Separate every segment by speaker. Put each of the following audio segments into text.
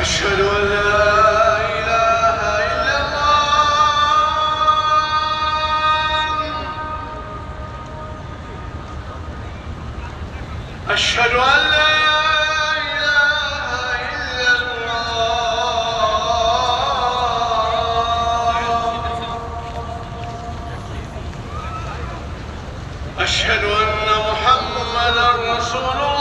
Speaker 1: أشهد أن لا إله إلا الله. أشهد أن لا إله إلا الله. أشهد أن محمدًا رسول الله.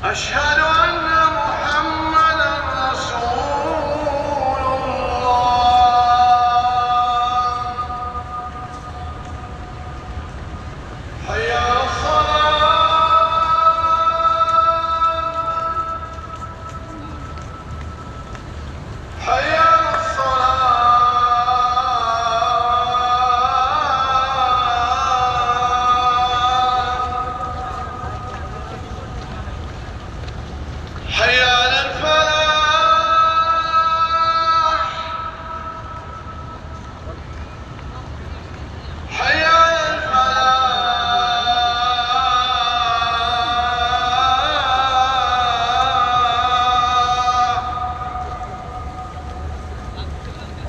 Speaker 1: أشهد أن محمدًا رسول الله. حي على الصلاة. حي على حي على الفلاح. حي على الفلاح.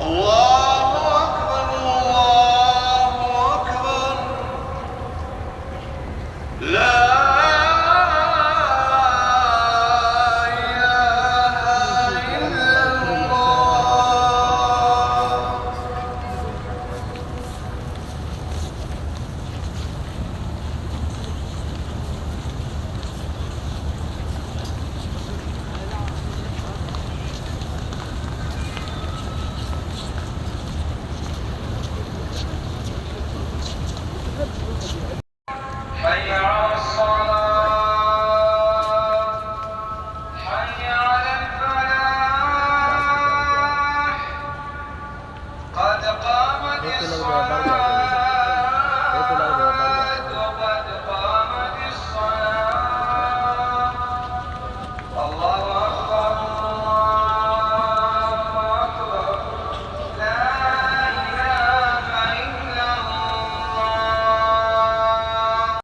Speaker 1: الله أكبر الله أكبر. لا